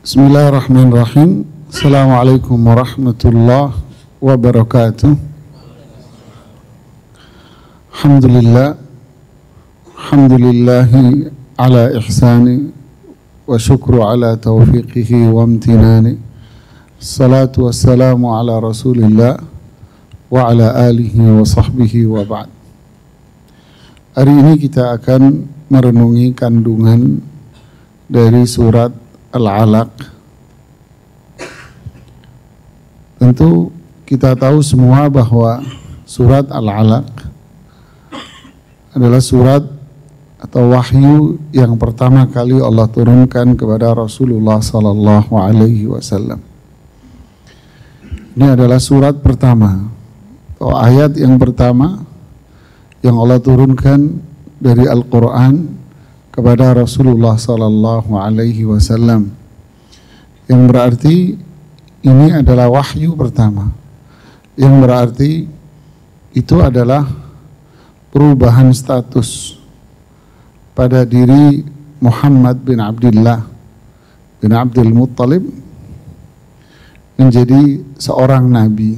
Bismillahirrahmanirrahim. Assalamualaikum warahmatullahi wabarakatuh. Alhamdulillahi ala ihsani wa syukru ala taufiqihi wa amtinani. Salatu wassalamu ala rasulillah wa ala alihi wa sahbihi wa ba'd. Hari ini kita akan merenungi kandungan dari surat Al-Alaq. Tentu kita tahu semua bahwa surat Al-Alaq adalah surat atau wahyu yang pertama kali Allah turunkan kepada Rasulullah sallallahu alaihi wasallam. Ini adalah surat pertama atau ayat yang pertama yang Allah turunkan dari Al-Quran kepada Rasulullah sallallahu alaihi wasallam, yang berarti ini adalah wahyu pertama, yang berarti itu adalah perubahan status pada diri Muhammad bin Abdullah bin Abdul Muttalib menjadi seorang nabi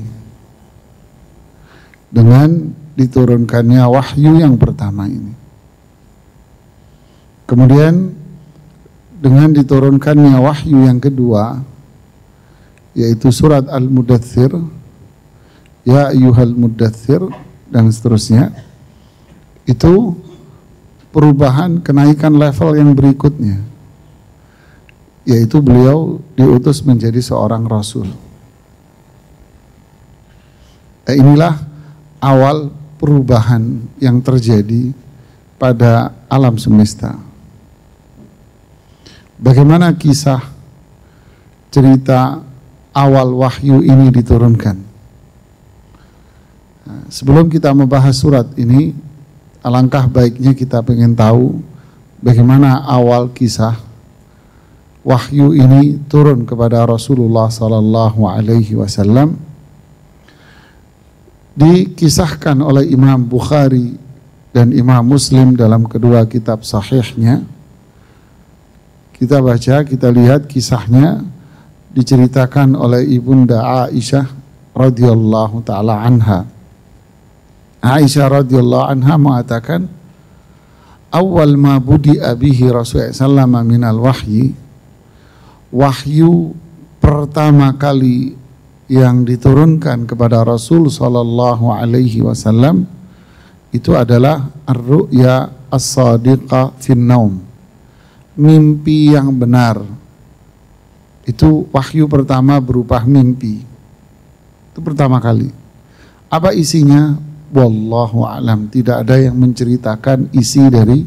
dengan diturunkannya wahyu yang pertama ini. Kemudian dengan diturunkannya wahyu yang kedua, yaitu surat Al-Mudaththir, ya ayyuhal mudaththir, dan seterusnya, itu perubahan kenaikan level yang berikutnya, yaitu beliau diutus menjadi seorang rasul. Inilah awal perubahan yang terjadi pada alam semesta. Bagaimana kisah cerita awal wahyu ini diturunkan? Nah, sebelum kita membahas surat ini, alangkah baiknya kita ingin tahu bagaimana awal kisah wahyu ini turun kepada Rasulullah sallallahu alaihi wasallam. Dikisahkan oleh Imam Bukhari dan Imam Muslim dalam kedua kitab sahihnya. Kita baca, kita lihat kisahnya diceritakan oleh Ibunda Aisyah radhiyallahu taala anha. Aisyah radhiyallahu anha mengatakan, awal ma budi'a bihi Rasulullah sallallahu alaihi wasallam minal wahyi, wahyu pertama kali yang diturunkan kepada Rasul sallallahu alaihi wasallam itu adalah ar-ru'ya as-sadiqa fin naum, mimpi yang benar. Itu wahyu pertama berupa mimpi. Itu pertama kali. Apa isinya? Wallahu a'lam. Tidak ada yang menceritakan isi dari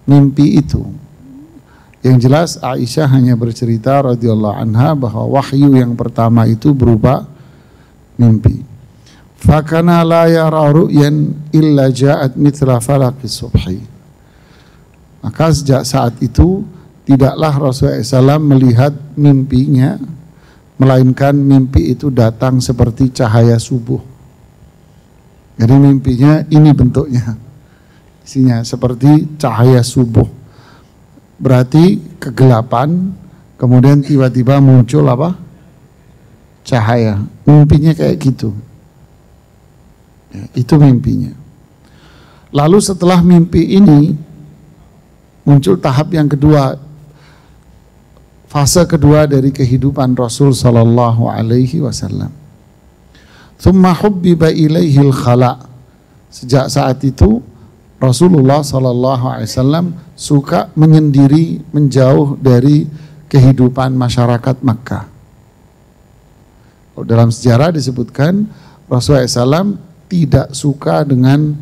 mimpi itu. Yang jelas Aisyah hanya bercerita radhiyallahu anha bahwa wahyu yang pertama itu berupa mimpi. Fakana la yara ru'yan illa ja'at mithla falaqis subhi. Maka sejak saat itu tidaklah Rasulullah SAW melihat mimpinya, melainkan mimpi itu datang seperti cahaya subuh. Jadi mimpinya ini bentuknya, isinya seperti cahaya subuh. Berarti kegelapan, kemudian tiba-tiba muncul apa? Cahaya. Mimpinya kayak gitu. Ya, itu mimpinya. Lalu setelah mimpi ini muncul tahap yang kedua, fase kedua dari kehidupan Rasul sallallahu alaihi wasallam. Tsumma hubbiba ilaihil khala. Sejak saat itu Rasulullah sallallahu alaihi wasallam suka menyendiri, menjauh dari kehidupan masyarakat Makkah. Dalam sejarah disebutkan Rasulullah SAW tidak suka dengan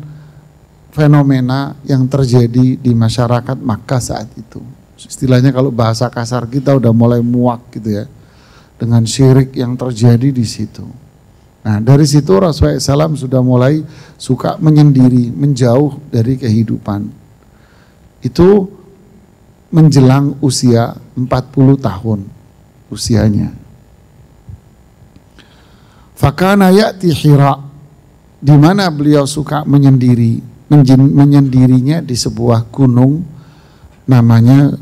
fenomena yang terjadi di masyarakat Makkah saat itu. Istilahnya kalau bahasa kasar kita udah mulai muak gitu ya, dengan syirik yang terjadi di situ. Nah dari situ Rasulullah SAW sudah mulai suka menyendiri, menjauh dari kehidupan. Itu menjelang usia 40 tahun usianya. Fakana ya'ti Hira, di mana beliau suka menyendiri, menyendirinya di sebuah gunung namanya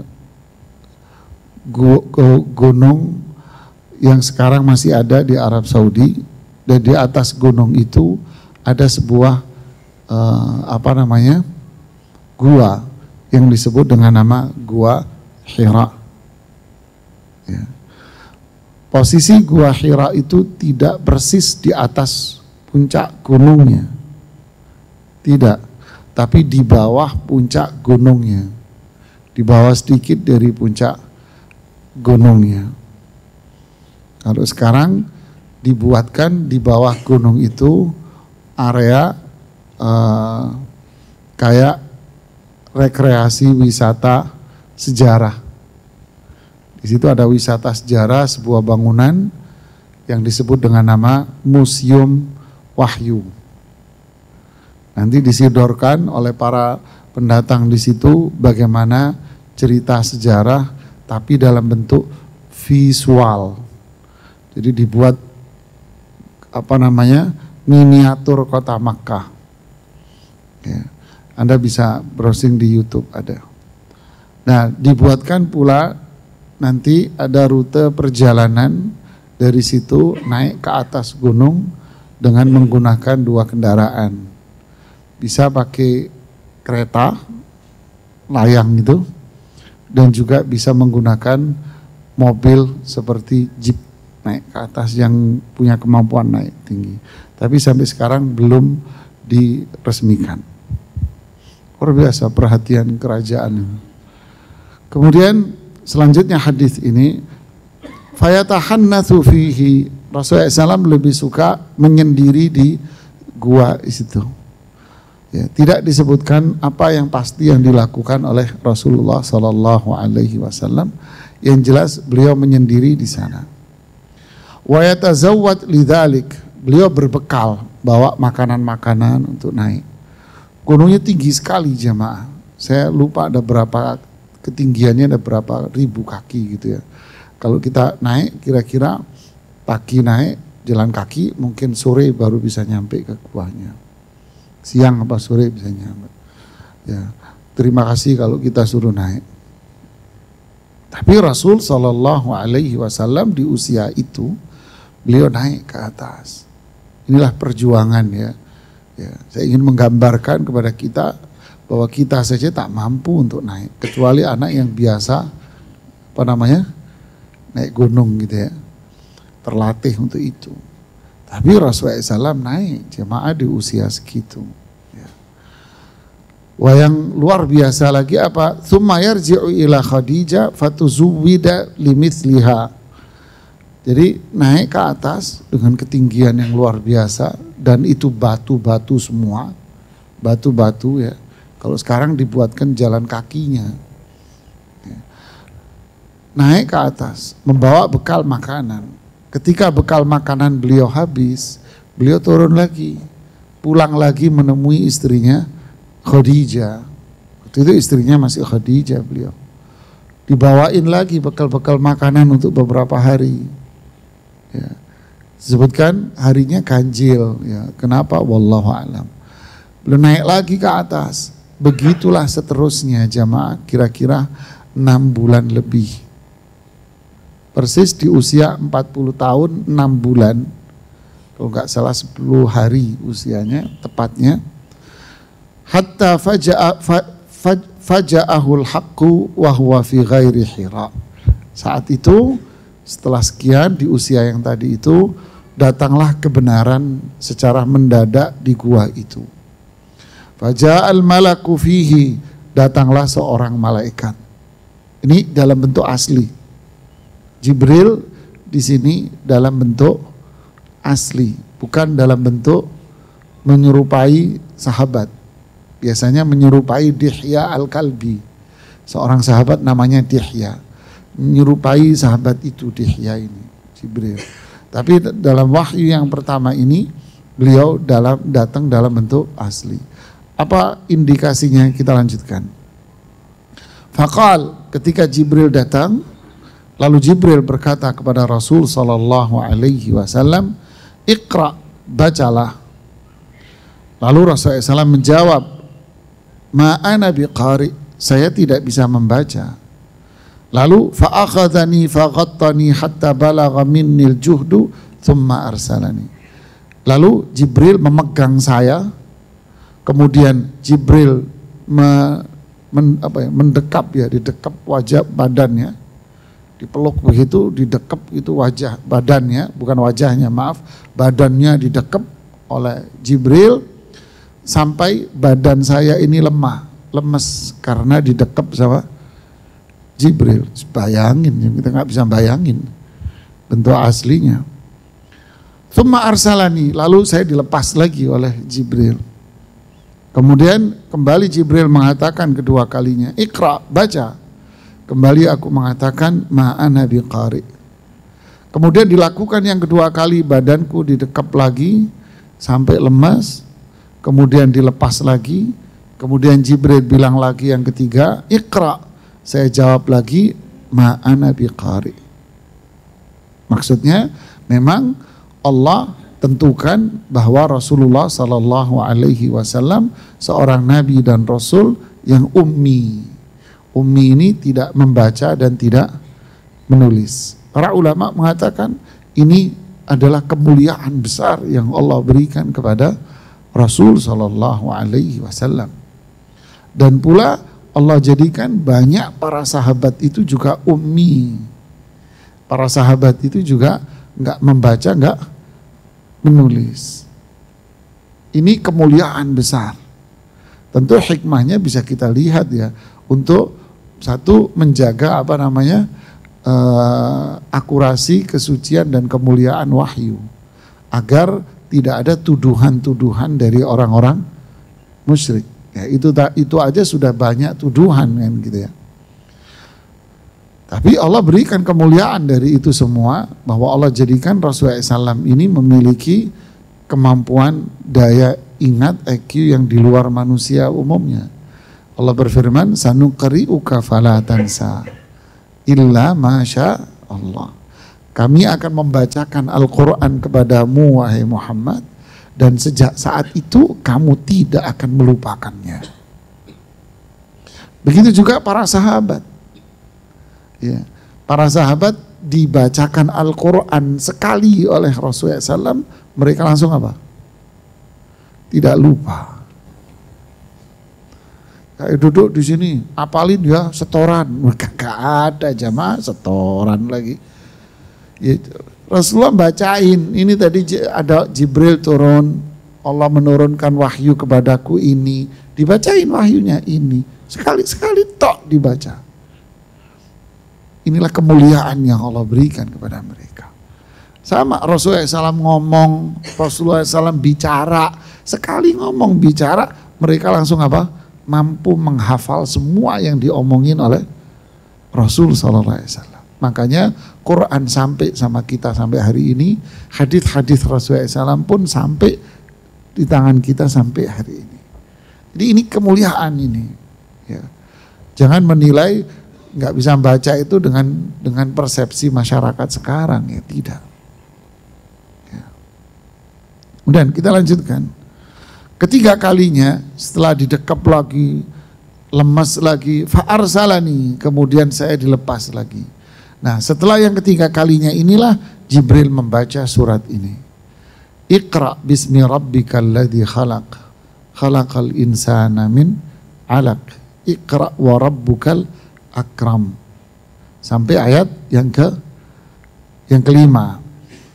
gunung yang sekarang masih ada di Arab Saudi, dan di atas gunung itu ada sebuah gua yang disebut dengan nama Gua Hira. Ya. Posisi Gua Hira itu tidak persis di atas puncak gunungnya, tidak, tapi di bawah puncak gunungnya, di bawah sedikit dari puncak gunungnya. Kalau sekarang dibuatkan di bawah gunung itu area kayak rekreasi wisata sejarah. Di situ ada wisata sejarah, sebuah bangunan yang disebut dengan nama Museum Wahyu. Nanti disidorkan oleh para pendatang di situ bagaimana cerita sejarah, tapi dalam bentuk visual. Jadi dibuat miniatur kota Makkah. Ya. Anda bisa browsing di YouTube, ada. Nah, dibuatkan pula nanti ada rute perjalanan dari situ naik ke atas gunung dengan menggunakan 2 kendaraan. Bisa pakai kereta layang itu, dan juga bisa menggunakan mobil seperti jeep naik ke atas yang punya kemampuan naik tinggi. Tapi sampai sekarang belum diresmikan. Luar biasa perhatian kerajaan. Kemudian selanjutnya hadis ini, fayatahannatsu fihi, Rasulullah SAW lebih suka menyendiri di gua itu. Ya, tidak disebutkan apa yang pasti yang dilakukan oleh Rasulullah SAW. Yang jelas beliau menyendiri di sana. Wa yatazawwad lidzalik, beliau berbekal bawa makanan-makanan untuk naik. Gunungnya tinggi sekali jamaah. Saya lupa ada berapa ketinggiannya, ada berapa ribu kaki gitu ya. Kalau kita naik kira-kira pagi naik jalan kaki, mungkin sore baru bisa nyampe ke guanya. Siang apa sore bisa nyampe. Ya, terima kasih kalau kita suruh naik. Tapi Rasul SAW di usia itu beliau naik ke atas. Inilah perjuangan ya. Ya, saya ingin menggambarkan kepada kita bahwa kita saja tak mampu untuk naik, kecuali anak yang biasa naik gunung gitu ya, terlatih untuk itu. Tapi Rasulullah SAW naik jemaah di usia segitu. Ya. Wah, yang luar biasa lagi apa? Tsumma yarji'u ila Khadijah fatuzuwida limithliha. Jadi naik ke atas dengan ketinggian yang luar biasa, dan itu batu-batu semua, batu-batu ya. Kalau sekarang dibuatkan jalan kakinya. Ya. Naik ke atas, membawa bekal makanan. Ketika bekal makanan beliau habis, beliau turun lagi, pulang lagi menemui istrinya Khadijah. Waktu itu istrinya masih Khadijah beliau. Dibawain lagi bekal-bekal makanan untuk beberapa hari. Ya. Disebutkan harinya ganjil ya. Kenapa? Wallahu a'lam. Belum naik lagi ke atas. Begitulah seterusnya jamaah, kira-kira 6 bulan lebih. Persis di usia 40 tahun 6 bulan. Kalau enggak salah 10 hari usianya tepatnya. Hatta faja'ahul haqqu wa huwa fi ghairi Hira. Saat itu setelah sekian di usia yang tadi itu, datanglah kebenaran secara mendadak di gua itu. Faja'al malaku fihi, datanglah seorang malaikat. Ini dalam bentuk asli. Jibril di sini dalam bentuk asli, bukan dalam bentuk menyerupai sahabat. Biasanya menyerupai Dihya al-Kalbi. Seorang sahabat namanya Dihya. Menyerupai sahabat itu Dihya ini, Jibril. Tapi dalam wahyu yang pertama ini beliau datang dalam bentuk asli. Apa indikasinya? Kita lanjutkan. Faqal, ketika Jibril datang, lalu Jibril berkata kepada Rasul SAW, Iqra, bacalah. Lalu Rasulullah SAW menjawab, Ma ana biqari, saya tidak bisa membaca. Lalu fa'akhadhani faghattani hatta balagha minnil juhdu thumma arsalani. Lalu Jibril memegang saya, kemudian Jibril mendekap ya, didekap wajah badannya, dipeluk begitu, didekap itu wajah badannya, bukan wajahnya, maaf, badannya didekap oleh Jibril sampai badan saya ini lemes karena didekap sama Jibril. Bayangin, kita nggak bisa bayangin bentuk aslinya. Tsumma arsalani, lalu saya dilepas lagi oleh Jibril. Kemudian kembali Jibril mengatakan kedua kalinya, Iqra, baca. Kembali aku mengatakan, ma'ana biqari. Kemudian dilakukan yang kedua kali, badanku didekap lagi sampai lemas, kemudian dilepas lagi. Kemudian Jibril bilang lagi yang ketiga, Iqra. Saya jawab lagi, ma'ana biqari. Maksudnya memang Allah tentukan bahwa Rasulullah Sallallahu Alaihi Wasallam seorang nabi dan rasul yang ummi. Ummi ini tidak membaca dan tidak menulis. Para ulama mengatakan ini adalah kemuliaan besar yang Allah berikan kepada Rasul Sallallahu Alaihi Wasallam. Dan pula Allah jadikan banyak para sahabat itu juga ummi. Para sahabat itu juga nggak membaca, nggak menulis. Ini kemuliaan besar. Tentu hikmahnya bisa kita lihat ya, untuk satu menjaga akurasi, kesucian dan kemuliaan wahyu, agar tidak ada tuduhan-tuduhan dari orang-orang musyrik. Ya, itu aja sudah banyak tuduhan kan gitu ya. Tapi Allah berikan kemuliaan dari itu semua, bahwa Allah jadikan Rasulullah SAW ini memiliki kemampuan daya ingat IQ yang di luar manusia umumnya. Allah berfirman, sanuqri'uka fala tansa illa masya Allah. Kami akan membacakan Al-Quran kepadamu wahai Muhammad, dan sejak saat itu kamu tidak akan melupakannya. Begitu juga para sahabat. Ya, para sahabat dibacakan Al-Quran sekali oleh Rasulullah SAW, mereka langsung apa? Tidak lupa. Kayak duduk di sini, apalin ya setoran, mereka gak ada jamaah setoran lagi. Ya, Rasulullah bacain, ini tadi ada Jibril turun, Allah menurunkan wahyu kepadaku ini, dibacain wahyunya ini, sekali-sekali tok dibaca. Inilah kemuliaan yang Allah berikan kepada mereka. Sama Rasulullah SAW ngomong, Rasulullah SAW bicara, sekali ngomong bicara, mereka langsung apa? Mampu menghafal semua yang diomongin oleh Rasul SAW. Makanya Quran sampai sama kita sampai hari ini, hadis-hadis Rasulullah SAW pun sampai di tangan kita sampai hari ini. Jadi ini kemuliaan ini. Ya. Jangan menilai nggak bisa baca itu dengan persepsi masyarakat sekarang, ya tidak. Ya. Kemudian kita lanjutkan. Ketiga kalinya setelah didekap lagi, lemas lagi, fa'arsalani, kemudian saya dilepas lagi. Nah, setelah yang ketiga kalinya inilah Jibril membaca surat ini. Iqra bismi rabbikal ladzi khalaq, khalaqal insana min 'alaq, iqra wa rabbukal akram. Sampai ayat yang kelima.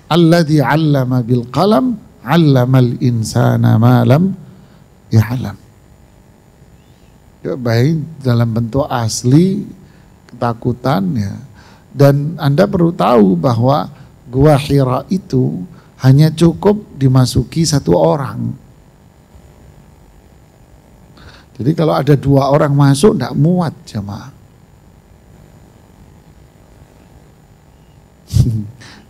Alladzi 'allama bil qalam, 'allamal insana ma lam ya'lam. Baik dalam bentuk asli ketakutan ya. Dan Anda perlu tahu bahwa Gua Hira itu hanya cukup dimasuki satu orang. Jadi kalau ada dua orang masuk tidak muat jemaah.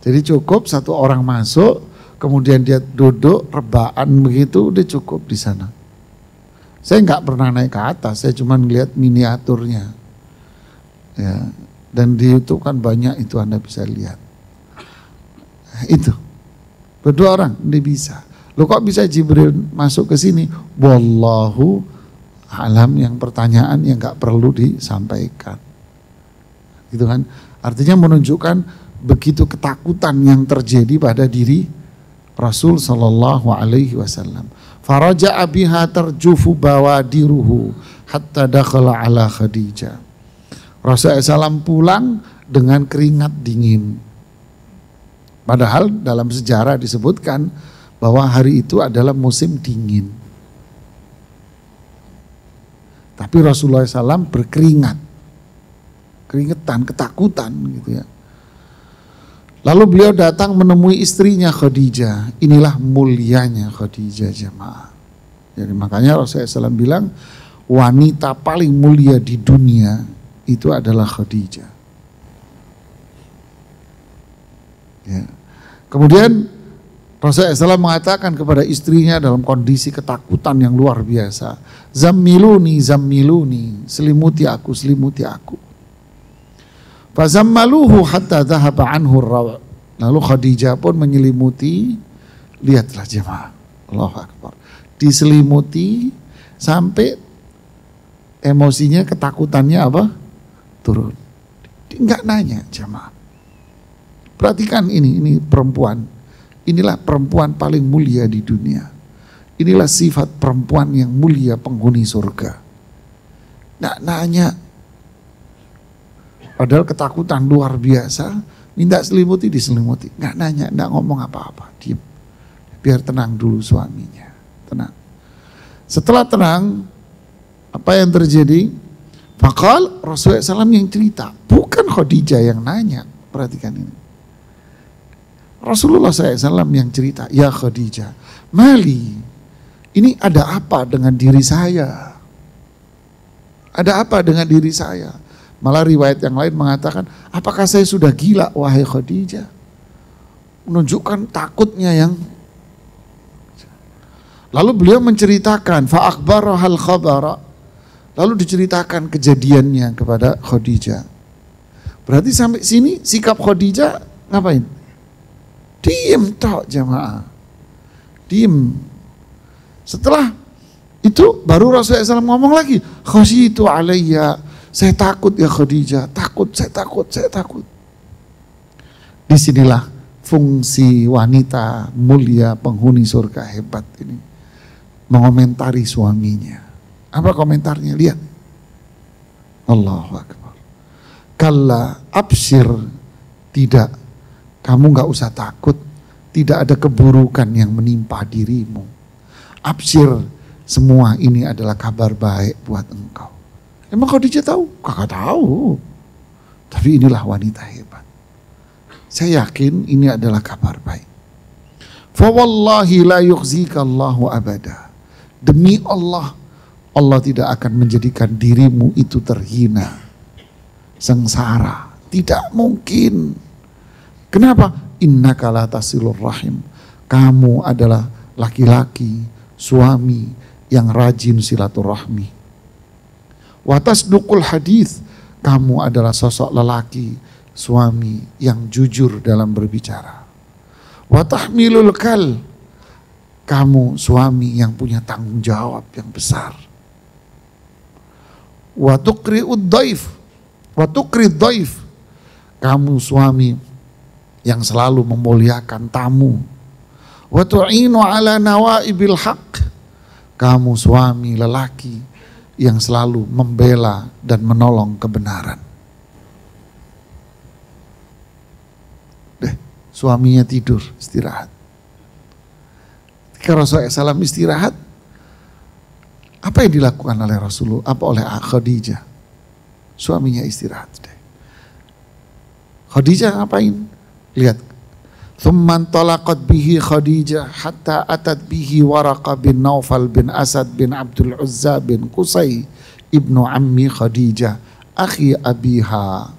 Jadi cukup satu orang masuk, kemudian dia duduk rebaan begitu, udah cukup di sana. Saya nggak pernah naik ke atas, saya cuma lihat miniaturnya. Ya, dan di YouTube kan banyak itu Anda bisa lihat. Itu berdua orang dia bisa. Loh kok bisa Jibril masuk ke sini? Wallahu alam, yang pertanyaan yang nggak perlu disampaikan. gitu kan. Artinya menunjukkan begitu ketakutan yang terjadi pada diri Rasul sallallahu alaihi wasallam. Faraja'a biha tarjufu bawadiruhu hatta dakhala ala Khadijah. Rasulullah SAW pulang dengan keringat dingin. Padahal dalam sejarah disebutkan bahwa hari itu adalah musim dingin. Tapi Rasulullah SAW berkeringat, keringetan, ketakutan gitu ya. Lalu beliau datang menemui istrinya Khadijah. Inilah mulianya Khadijah jemaah. Jadi makanya Rasulullah SAW bilang wanita paling mulia di dunia itu adalah Khadijah. Ya. Kemudian Rasulullah SAW mengatakan kepada istrinya dalam kondisi ketakutan yang luar biasa, zammiluni, zammiluni, selimuti aku, selimuti aku. Fazammaluhu hatta dhahaba anhu ar-raw'. Lalu Khadijah pun menyelimuti, lihatlah jemaah, Allahu Akbar, diselimuti sampai emosinya, ketakutannya apa? Turun. Enggak nanya jemaah. Perhatikan ini perempuan. Inilah perempuan paling mulia di dunia. Inilah sifat perempuan yang mulia penghuni surga. Nggak nanya. Padahal ketakutan luar biasa. Minta selimuti, diselimuti. Nggak nanya, nggak ngomong apa-apa. Diam. Biar tenang dulu suaminya. Tenang. Setelah tenang, apa yang terjadi? Fakal Rasulullah SAW yang cerita. Bukan Khadijah yang nanya. Perhatikan ini. Rasulullah SAW yang cerita, ya Khadijah, mali, ini ada apa dengan diri saya? Ada apa dengan diri saya? Malah riwayat yang lain mengatakan, apakah saya sudah gila wahai Khadijah? Menunjukkan takutnya yang. Lalu beliau menceritakan, fa'akbarahal khabara, lalu diceritakan kejadiannya kepada Khadijah. Berarti sampai sini sikap Khadijah ngapain? Diem tok jemaah. Diem. Setelah itu baru Rasulullah SAW ngomong lagi. Khasyitu alayya. Saya takut ya Khadijah. Takut, saya takut, saya takut. Disinilah fungsi wanita mulia penghuni surga hebat ini. Mengomentari suaminya. Apa komentarnya? Lihat. Allahu Akbar. Kalla absyir. Tidak. Kamu gak usah takut, tidak ada keburukan yang menimpa dirimu. Absyir, semua ini adalah kabar baik buat engkau. Emang Khadijah tahu? Kakak tahu. Tapi inilah wanita hebat. Saya yakin ini adalah kabar baik. Fa wallahi la yukhzika Allahu abada. Demi Allah, Allah tidak akan menjadikan dirimu itu terhina, sengsara. Tidak mungkin. Kenapa? Innaka la tasilur rahim. Kamu adalah laki-laki, suami yang rajin silaturahmi. Wa tasduqul hadis. Kamu adalah sosok lelaki, suami yang jujur dalam berbicara. Wa tahmilul kal. Kamu suami yang punya tanggung jawab yang besar. Wa tuqri'ud dhaif. Wa tuqrid dhaif. Kamu suami yang selalu memuliakan tamu. Wa tu'inu ala nawaibil haq. Kamu suami lelaki yang selalu membela dan menolong kebenaran. Suaminya tidur, istirahat. Ketika Rasulullah SAW istirahat, apa yang dilakukan oleh Rasulullah? Apa oleh Khadijah? Suaminya istirahat. Khadijah ngapain? Lihat, thumman talaqat bihi Khadijah hatta atat bihi Waraqah bin Naufal bin Asad bin Abdul Uzza bin Qusay ibnu ammi Khadijah akhi abiha.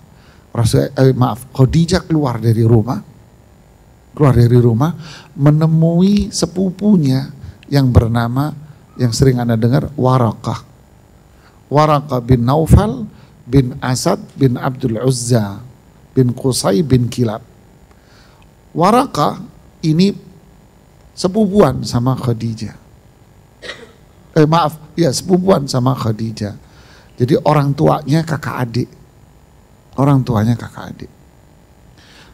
Khadijah keluar dari rumah menemui sepupunya yang bernama, yang sering Anda dengar, Waraqah bin Naufal bin Asad bin Abdul Uzza bin Qusay bin Kilab. Waraqah ini sepupuan sama Khadijah. Sepupuan sama Khadijah. Jadi orang tuanya kakak adik. Orang tuanya kakak adik.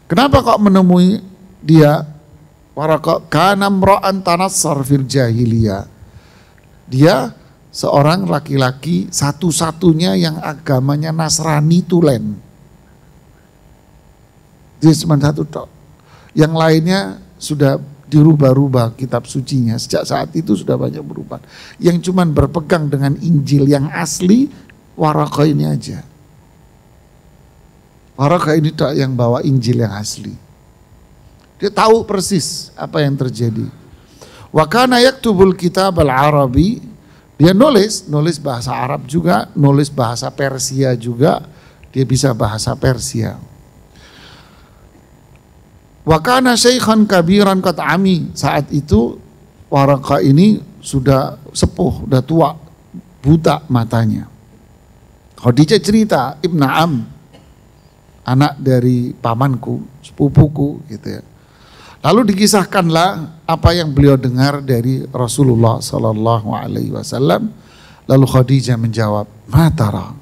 Kenapa kok menemui dia? Waraqah kana mra'an tanassar fil jahiliyah. Dia seorang laki-laki satu-satunya yang agamanya Nasrani tulen. Dia cuma satu tok. Yang lainnya sudah dirubah-rubah kitab sucinya. Sejak saat itu sudah banyak berubah. Yang cuma berpegang dengan Injil yang asli, Waraqah ini aja. Waraqah ini tak yang bawa Injil yang asli. Dia tahu persis apa yang terjadi. Wa kana yaktubul kitab al-Arabi. Dia nulis bahasa Arab juga, nulis bahasa Persia juga. Dia bisa bahasa Persia. Wa kana syaikhan kabiran qad ami. Saat itu Waraqah ini sudah sepuh, sudah tua, buta matanya. Khadijah cerita, Ibn Am, anak dari pamanku, sepupuku gitu ya. Lalu dikisahkanlah apa yang beliau dengar dari Rasulullah Sallallahu Alaihi Wasallam. Lalu Khadijah menjawab, Matara,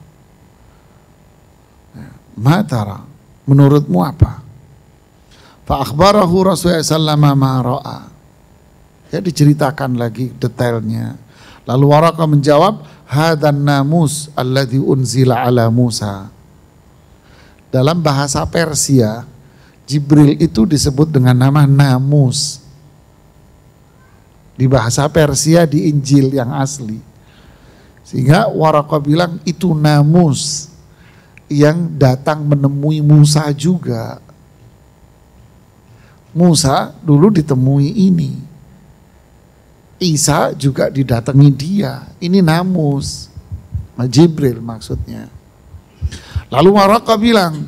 Matara, menurutmu apa? Fa akhbarahu Rasulullah Sallallahu ma ra'a. Ya, diceritakan lagi detailnya. Lalu Waraqah menjawab, hadan namus alladhi unzila ala Musa. Dalam bahasa Persia, Jibril itu disebut dengan nama namus. Di bahasa Persia di Injil yang asli. Sehingga Waraqah bilang itu namus yang datang menemui Musa juga. Musa dulu ditemui ini. Isa juga didatangi dia. Ini namus. Jibril maksudnya. Lalu Waraqah bilang,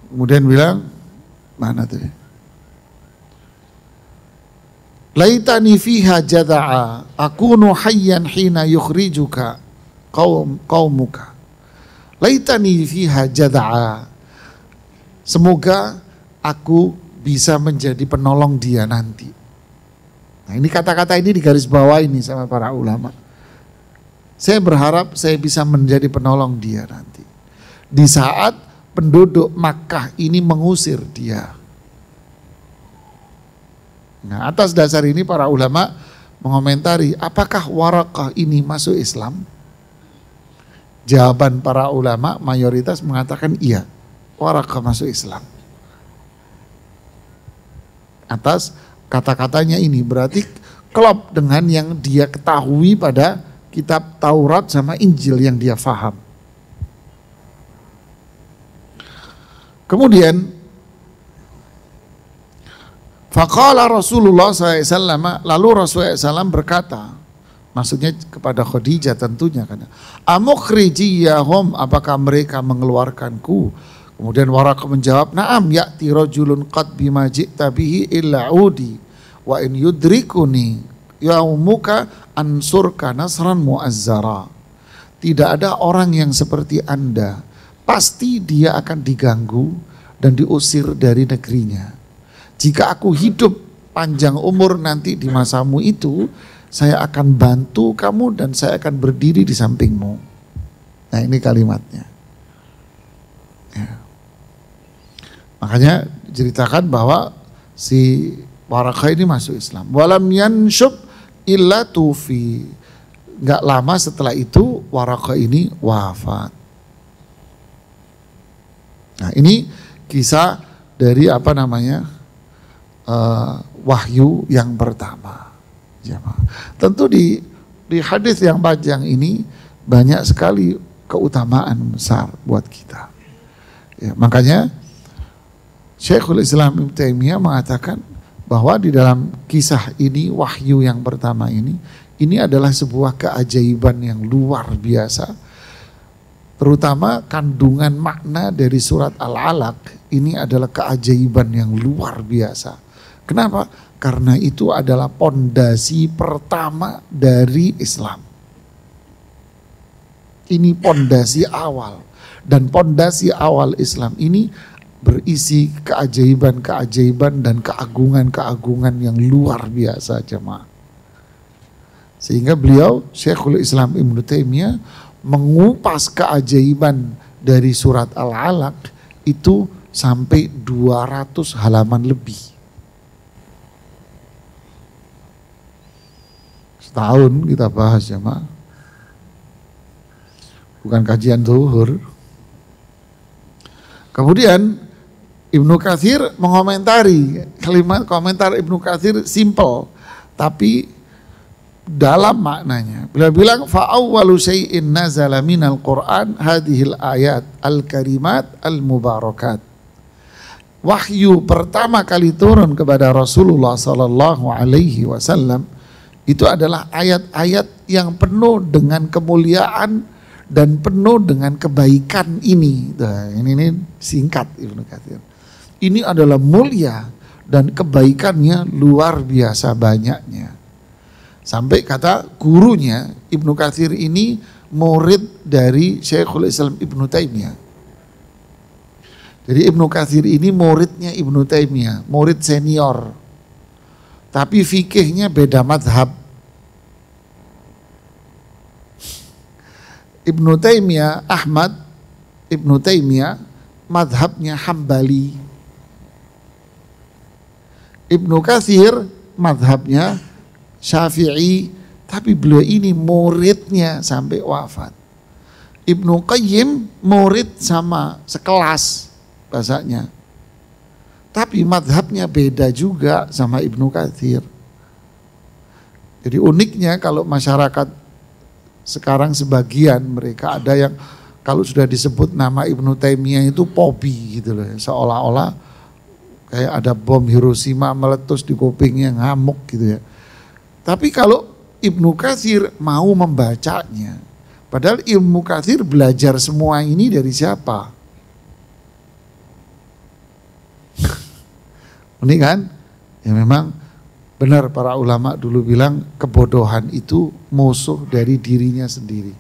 kemudian bilang, mana tuh? Laitani fiha jada'a akunu hayyan hina yukhrijuka qaumuka. Laitani fiha jada'a. Semoga aku bisa menjadi penolong dia nanti. Nah, ini kata-kata ini digarisbawahi ini sama para ulama. Saya berharap saya bisa menjadi penolong dia nanti. Di saat penduduk Makkah ini mengusir dia. Nah, atas dasar ini para ulama mengomentari apakah Waraqah ini masuk Islam? Jawaban para ulama mayoritas mengatakan iya, Waraqah masuk Islam. Atas kata-katanya ini berarti klop dengan yang dia ketahui pada kitab Taurat sama Injil yang dia faham. Kemudian faqala Rasulullah SAW, lalu Rasulullah SAW berkata, maksudnya kepada Khadijah tentunya, amukhrijiyahum, apakah mereka mengeluarkanku? Kemudian Waraqah menjawab, na'am ya'ti rajulun qad bima ji'ta bihi illa udi wa in yudrikuni yaumuka ansurka nasran mu'azzara. Tidak ada orang yang seperti Anda, pasti dia akan diganggu dan diusir dari negerinya. Jika aku hidup panjang umur nanti di masamu itu, saya akan bantu kamu dan saya akan berdiri di sampingmu. Nah, ini kalimatnya. Ya. Makanya ceritakan bahwa si Waraqah ini masuk Islam. Walam yanshub illa tufi. Enggak lama setelah itu Waraqah ini wafat. Nah, ini kisah dari apa namanya? Wahyu yang pertama. Tentu di hadis yang panjang ini banyak sekali keutamaan besar buat kita. Ya, makanya Syekhul Islam Ibnu Taimiyah mengatakan bahwa di dalam kisah ini, wahyu yang pertama ini adalah sebuah keajaiban yang luar biasa. Terutama kandungan makna dari surat Al-Alaq ini adalah keajaiban yang luar biasa. Kenapa? Karena itu adalah pondasi pertama dari Islam. Ini pondasi awal. Dan pondasi awal Islam ini berisi keajaiban-keajaiban dan keagungan-keagungan yang luar biasa, jemaah. Sehingga beliau, Syekhul Islam Ibnu Taimiyah, mengupas keajaiban dari surat Al-Alaq itu sampai 200 halaman lebih. Setahun kita bahas ya, Mak. Bukan kajian zuhur. Kemudian Ibnu Katsir mengomentari, kalimat komentar Ibnu Katsir simple tapi dalam maknanya. Beliau bilang fa awwalu syai'in nazala minal Qur'an hadhil ayat al-karimat al-mubarakat. Wahyu pertama kali turun kepada Rasulullah sallallahu alaihi wasallam itu adalah ayat-ayat yang penuh dengan kemuliaan dan penuh dengan kebaikan ini. Nah, ini singkat Ibnu Katsir. Ini adalah mulia dan kebaikannya luar biasa banyaknya. Sampai kata gurunya Ibnu Katsir ini murid dari Syekhul Islam Ibnu Taimiyah. Jadi Ibnu Katsir ini muridnya Ibnu Taimiyah, murid senior. Tapi fikihnya beda mazhab. Ibnu Taimiyah, Ahmad Ibnu Taimiyah mazhabnya Hambali. Ibnu Katsir mazhabnya Syafi'i, tapi beliau ini muridnya sampai wafat. Ibnu Qayyim murid sama sekelas bahasanya. Tapi mazhabnya beda juga sama Ibnu Katsir. Jadi uniknya kalau masyarakat sekarang sebagian mereka ada yang kalau sudah disebut nama Ibnu Taimiyah itu pobi gitu loh, seolah-olah kayak ada bom Hiroshima meletus di kupingnya, ngamuk gitu ya. Tapi kalau Ibnu Katsir mau membacanya, padahal Ibnu Katsir belajar semua ini dari siapa? Ini kan, ya memang benar para ulama dulu bilang kebodohan itu musuh dari dirinya sendiri.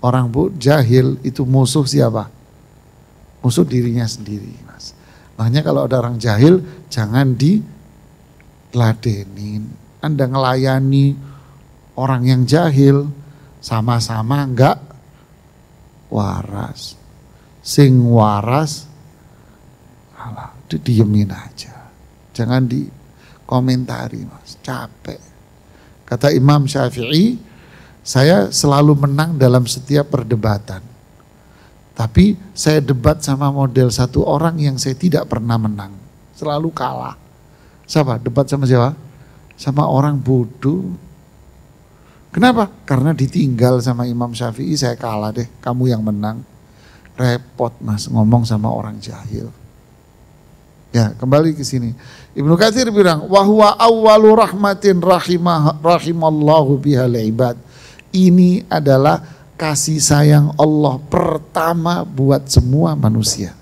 Orang jahil itu musuh siapa? Musuh dirinya sendiri, Mas. Makanya kalau ada orang jahil jangan diladenin. Anda ngelayani orang yang jahil sama-sama enggak waras. Sing waras alah, didiemin aja. Jangan dikomentari, Mas. Capek. Kata Imam Syafi'i, saya selalu menang dalam setiap perdebatan. Tapi saya debat sama model satu orang yang saya tidak pernah menang. Selalu kalah. Siapa? Debat sama siapa? Sama orang bodoh. Kenapa? Karena ditinggal sama Imam Syafi'i, saya kalah deh. Kamu yang menang. Repot, Mas, ngomong sama orang jahil. Ya, kembali ke sini. Ibnu Katsir bilang, wa huwa awwalu rahmatin rahimallahu bihal ibad. Ini adalah kasih sayang Allah pertama buat semua manusia.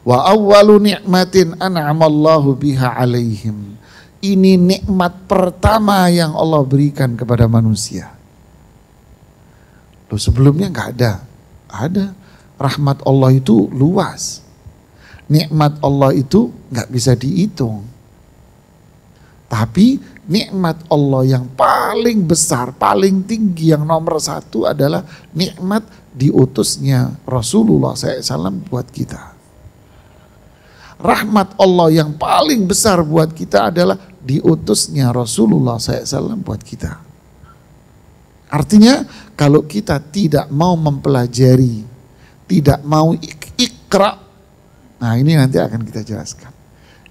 Wa awwalu ni'matin an'amallahu biha alaihim. Ini nikmat pertama yang Allah berikan kepada manusia. Loh, sebelumnya enggak ada. Ada. Rahmat Allah itu luas. Nikmat Allah itu enggak bisa dihitung. Tapi nikmat Allah yang paling besar, paling tinggi, yang nomor satu adalah nikmat diutusnya Rasulullah SAW buat kita. Rahmat Allah yang paling besar buat kita adalah diutusnya Rasulullah SAW buat kita. Artinya kalau kita tidak mau mempelajari, tidak mau ikra, nah ini nanti akan kita jelaskan.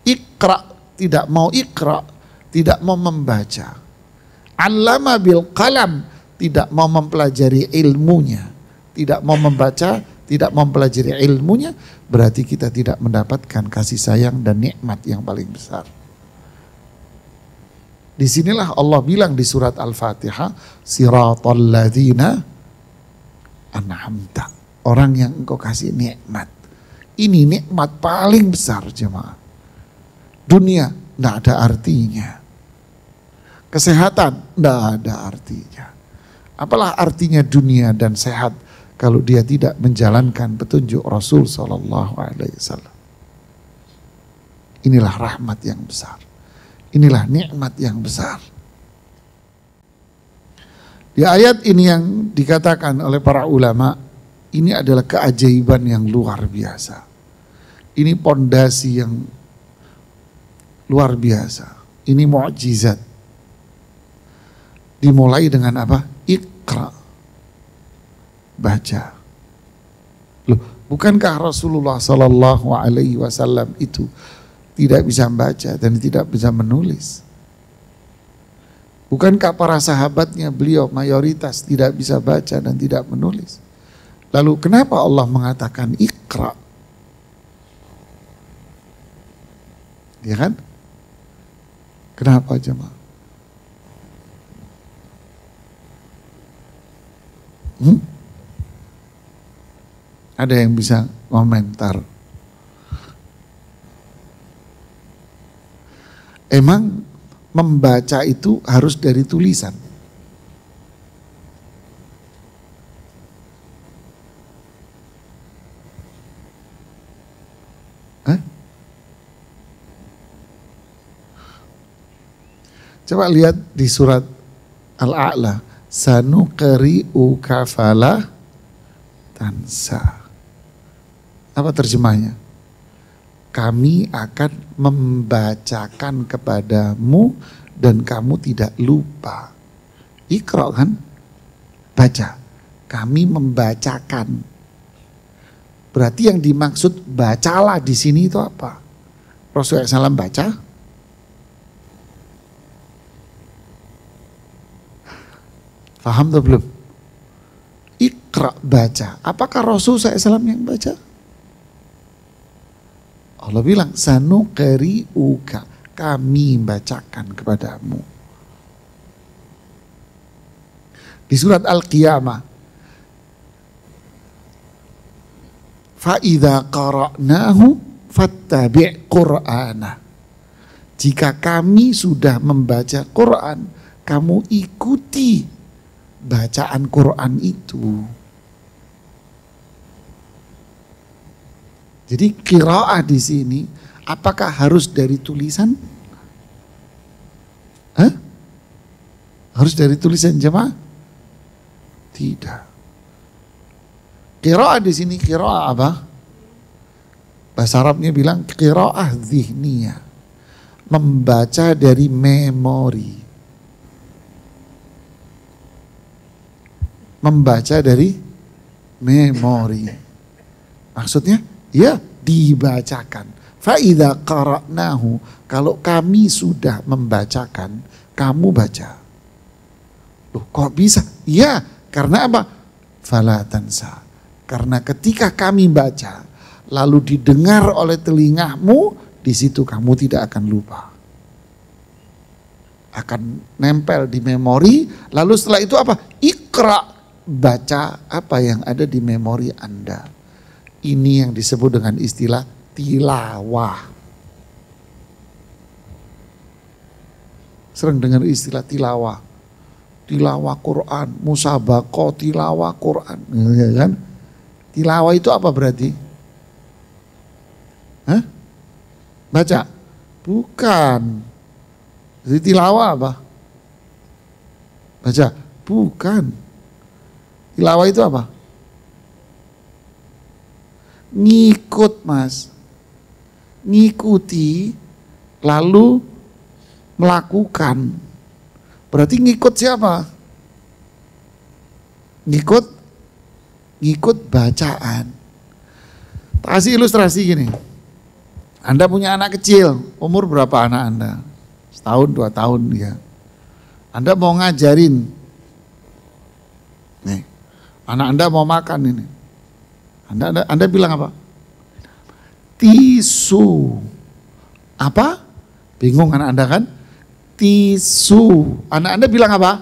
Ikra, tidak mau ikra, tidak mau membaca. Allama bil qalam, tidak mau mempelajari ilmunya, tidak mau membaca, tidak mau mempelajari ilmunya, berarti kita tidak mendapatkan kasih sayang dan nikmat yang paling besar. Disinilah Allah bilang di surat Al-Fatihah, siratal ladzina an'amta, orang yang engkau kasih nikmat. Ini nikmat paling besar, jemaah. Dunia tidak ada artinya. Kesehatan tidak ada artinya. Apalah artinya dunia dan sehat kalau dia tidak menjalankan petunjuk Rasul SAW. Inilah rahmat yang besar. Inilah nikmat yang besar. Di ayat ini yang dikatakan oleh para ulama, ini adalah keajaiban yang luar biasa. Ini pondasi yang luar biasa. Ini mukjizat. Dimulai dengan apa? Iqra. Baca. Loh, bukankah Rasulullah Sallallahu Alaihi Wasallam itu tidak bisa membaca dan tidak bisa menulis? Bukankah para sahabatnya beliau mayoritas tidak bisa baca dan tidak menulis? Lalu kenapa Allah mengatakan Iqra? Ya kan? Kenapa jemaah? Ada yang bisa komentar? Emang membaca itu harus dari tulisan? Hah? Coba lihat di surat Al-A'la, sanuqri'uka fala tansa. Apa terjemahnya? Kami akan membacakan kepadamu dan kamu tidak lupa. Iqra kan? Baca. Kami membacakan. Berarti yang dimaksud bacalah di sini itu apa? Rasulullah SAW baca? Paham atau belum? Iqra, baca. Apakah Rasul SAW yang baca? Allah bilang, sanuqri'uka, kami bacakan kepadamu. Di surat Al-Qiyamah, fa'idha qara'nahu fattabi' qur'ana. Jika kami sudah membaca Quran, kamu ikuti bacaan Quran itu. Jadi qiraah di sini apakah harus dari tulisan? Hah? Harus dari tulisan jemaah? Tidak. Qiraah di sini qiraah apa? Bahasa Arabnya bilang qiraah zihniyah. Membaca dari memori. Membaca dari memori. Maksudnya, ya dibacakan. Fa'idha qara'nahu, kalau kami sudah membacakan, kamu baca. Loh, kok bisa? Ya, karena apa? Fala tansa. Karena ketika kami baca, lalu didengar oleh telingamu, di situ kamu tidak akan lupa. Akan nempel di memori, lalu setelah itu apa? Iqra. Baca apa yang ada di memori Anda. Ini yang disebut dengan istilah tilawah. Sering dengar istilah tilawah. Tilawah Quran, musabaqah tilawah Quran. Ya kan? Tilawah itu apa berarti? Hah? Baca? Bukan. Jadi tilawah apa? Baca? Bukan. Tilawah itu apa? Ngikut, Mas. Ngikuti lalu melakukan. Berarti ngikut siapa? Ngikut bacaan. Kasih ilustrasi gini. Anda punya anak kecil, umur berapa anak Anda? Setahun, 2 tahun ya. Anda mau ngajarin. Nih. Anak Anda mau makan ini. Anda bilang apa? Tisu. Apa? Bingung anak Anda kan? Tisu. Anak Anda bilang apa?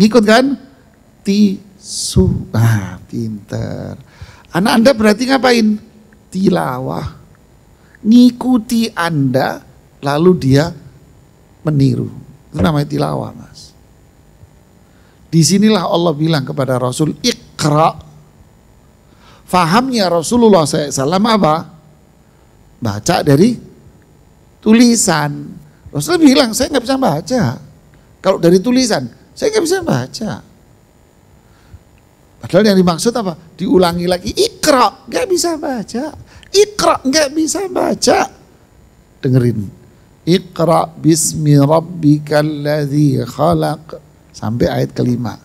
Ngikut kan? Tisu. Ah, pinter. Anak Anda berarti ngapain? Tilawah. Ngikuti Anda, lalu dia meniru. Itu namanya tilawah, Mas. Disinilah Allah bilang kepada Rasul, Iqra. Fahamnya Rasulullah SAW apa? Baca dari tulisan. Rasul bilang, saya nggak bisa baca. Kalau dari tulisan, Saya nggak bisa baca. Padahal yang dimaksud apa? Diulangi lagi, Iqra, nggak bisa baca. Iqra, nggak bisa baca. Dengerin. Iqra bismi rabbikal ladzi khalaq. Sampai ayat kelima.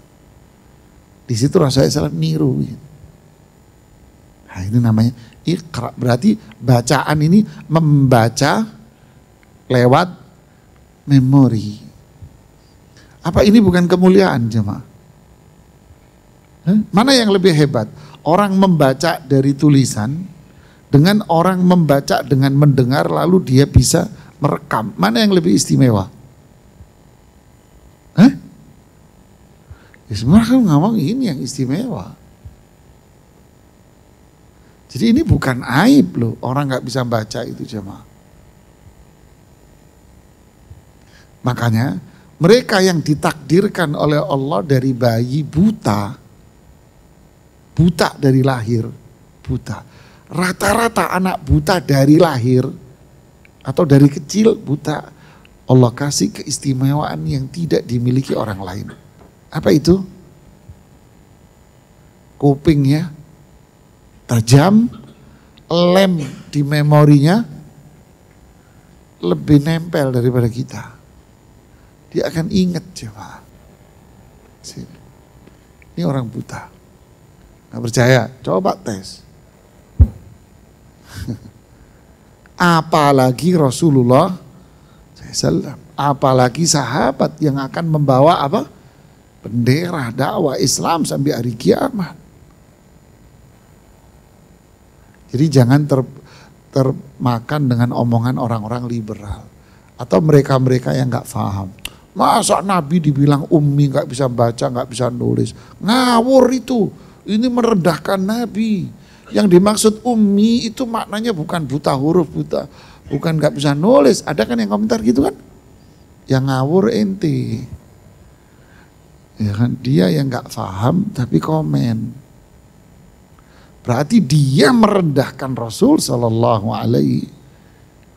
Di situ Rasulullah SAW niru. Nah, ini namanya Iqra. Berarti bacaan ini membaca lewat memori. Apa ini bukan kemuliaan jemaah? Mana yang lebih hebat? Orang membaca dari tulisan dengan orang membaca dengan mendengar lalu dia bisa merekam. Mana yang lebih istimewa? Ya sebenarnya kan ngomong ini yang istimewa. Jadi ini bukan aib loh, orang nggak bisa baca itu jemaah. Makanya mereka yang ditakdirkan oleh Allah dari bayi buta dari lahir, buta. Rata-rata anak buta dari lahir atau dari kecil buta, Allah kasih keistimewaan yang tidak dimiliki orang lain. Apa itu? Kupingnya tajam, lem di memorinya lebih nempel daripada kita. Dia akan ingat coba. Ini orang buta. Nggak percaya? Coba tes. Apalagi Rasulullah SAW, apalagi sahabat yang akan membawa apa? Bendera dakwah Islam sampai hari kiamat. Jadi jangan termakan dengan omongan orang-orang liberal atau mereka-mereka yang nggak paham. Masa Nabi dibilang ummi, nggak bisa baca, nggak bisa nulis? Ngawur itu. Ini merendahkan Nabi. Yang dimaksud ummi itu maknanya bukan buta huruf, bukan nggak bisa nulis. Ada kan yang komentar gitu kan? Yang ngawur ente. Ya kan, dia yang nggak paham tapi komen. Berarti dia merendahkan Rasul Sallallahu Alaihi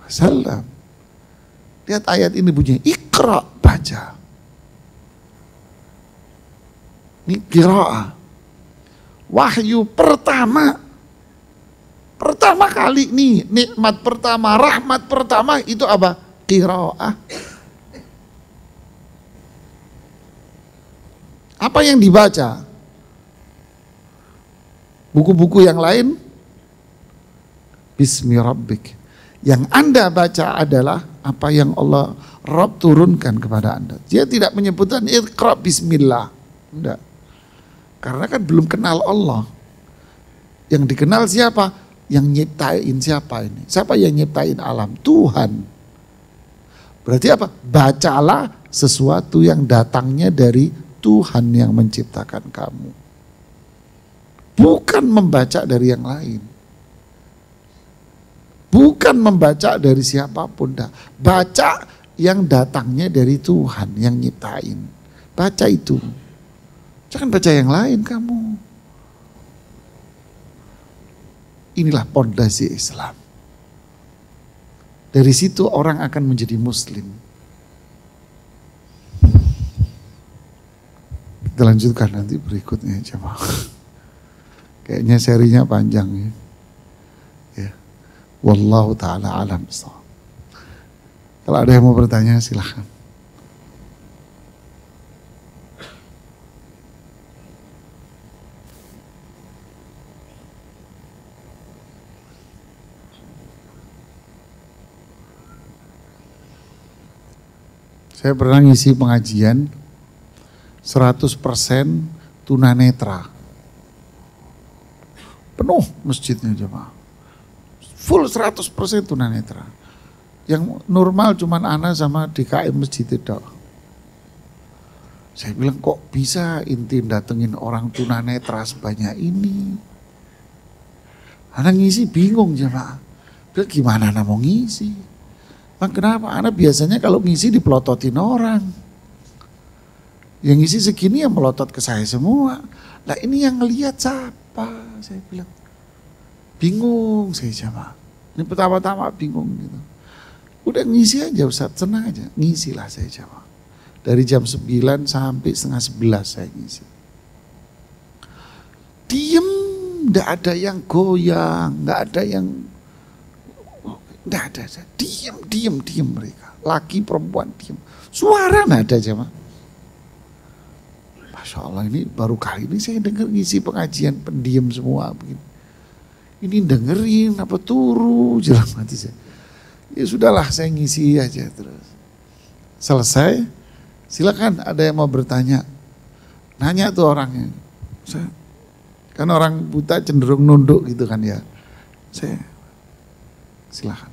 Wasallam. Lihat ayat ini bunyinya, Iqra, baca. Ini qiraah. Wahyu pertama kali nih, nikmat pertama, rahmat pertama itu apa? Qiraah. Apa yang dibaca? Buku-buku yang lain, Bismi Rabbik. Yang Anda baca adalah apa yang Allah Rabb turunkan kepada Anda. Dia tidak menyebutkan Iqra Bismillah. Enggak. Karena kan belum kenal Allah. Yang dikenal siapa? Yang nyiptain siapa ini? Siapa yang nyiptain alam? Tuhan. Berarti apa? Bacalah sesuatu yang datangnya dari Tuhan yang menciptakan kamu. Bukan membaca dari yang lain. Bukan membaca dari siapapun. Baca yang datangnya dari Tuhan yang nyiptain. Baca itu. Jangan baca yang lain kamu. Inilah pondasi Islam. Dari situ orang akan menjadi muslim. Kita lanjutkan nanti berikutnya jemaah. Kayaknya serinya panjang ya. Ya. Wallahu ta'ala alam. Kalau ada yang mau bertanya silahkan. Saya pernah ngisi pengajian 100% tunanetra. Penuh masjidnya jemaah. Full 100% tunanetra. Yang normal cuman ana sama DKM masjid itu. Saya bilang kok bisa inti datengin orang tunanetra sebanyak ini. Ana ngisi bingung jemaah. Bilang gimana ana mau ngisi? Bang, kenapa? Anak biasanya kalau ngisi dipelototin orang. Yang ngisi segini yang melotot ke saya semua. Lah ini yang ngelihat siapa? Saya bilang. Bingung saya jamaah. Ini pertama-tama bingung gitu. Udah ngisi aja Ustaz, senang aja. Ngisilah saya jamaah. Dari jam 9 sampai setengah 11 saya ngisi. Diem, nggak ada yang goyang, nggak ada yang, nggak ada. Diem mereka. Laki perempuan diem. Suara nggak ada jemaah. Masya Allah, ini baru kali ini saya dengar ngisi pengajian pendiam semua begini. Ini dengerin apa turu jelas mati saya. Ya sudahlah, saya ngisi aja terus. Selesai, silakan ada yang mau bertanya. Nanya tuh orangnya. Kan orang buta cenderung nunduk gitu kan ya. Saya silakan.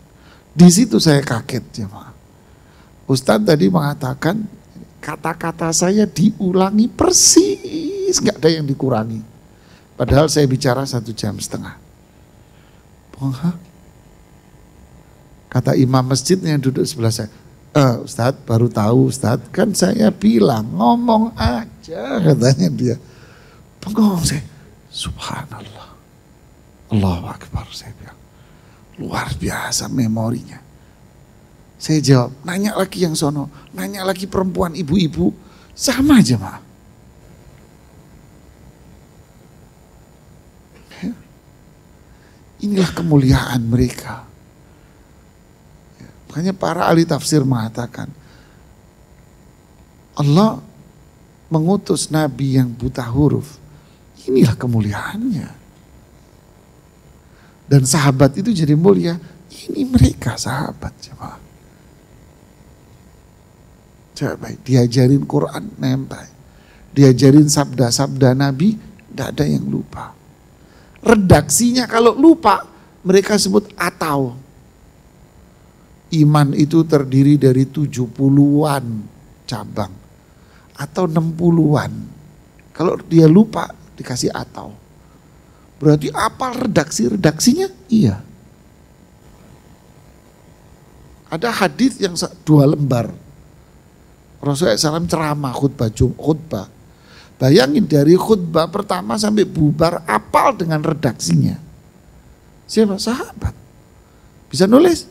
Di situ saya kaget jemaah. Ustadz tadi mengatakan kata-kata saya diulangi persis, nggak ada yang dikurangi. Padahal saya bicara 1,5 jam. Kata imam masjidnya yang duduk sebelah saya, Ustadz baru tahu Ustadz, kan saya bilang ngomong aja, katanya dia. Pengomong saya, subhanallah, Allahu Akbar, saya bilang. Luar biasa memorinya. Saya jawab, nanya lagi yang sono, nanya lagi perempuan, ibu-ibu, sama aja Mak. Inilah kemuliaan mereka. Makanya para ahli tafsir mengatakan, Allah mengutus nabi yang buta huruf. Inilah kemuliaannya. Dan sahabat itu jadi mulia. Ini mereka sahabat jemaah. Coba diajarin Quran nempel. Diajarin sabda-sabda Nabi, tidak ada yang lupa. Redaksinya kalau lupa, mereka sebut atau. Iman itu terdiri dari 70-an cabang. Atau 60-an. Kalau dia lupa, dikasih atau. Berarti apa redaksinya? Iya. Ada hadis yang 2 lembar. Rasulullah SAW ceramah khutbah. Bayangin dari khutbah pertama sampai bubar apal dengan redaksinya. Siapa? Sahabat. Bisa nulis?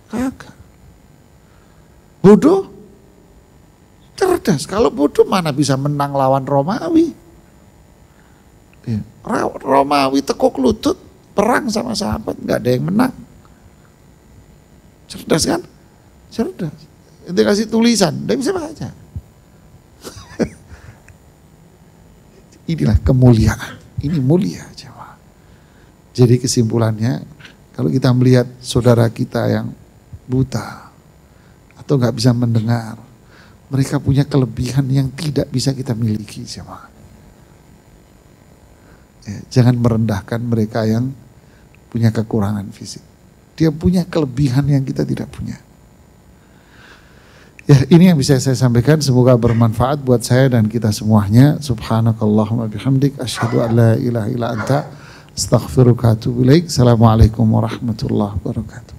Kagak. Bodoh? Cerdas. Kalau bodoh mana bisa menang lawan Romawi? Romawi tekuk lutut perang sama sahabat, nggak ada yang menang. Cerdas kan? Cerdas. Itu kasih tulisan, dia bisa baca. Inilah kemuliaan. Ini mulia jemaah. Jadi kesimpulannya, kalau kita melihat saudara kita yang buta atau nggak bisa mendengar, mereka punya kelebihan yang tidak bisa kita miliki jemaah. Ya, jangan merendahkan mereka yang punya kekurangan fisik. Dia punya kelebihan yang kita tidak punya. Ya, ini yang bisa saya sampaikan, semoga bermanfaat buat saya dan kita semuanya. Subhanakallahumma bihamdik, asyhadu an la ilaha illa anta, astaghfiruka wa atubu ilaik. Assalamualaikum warahmatullahi wabarakatuh.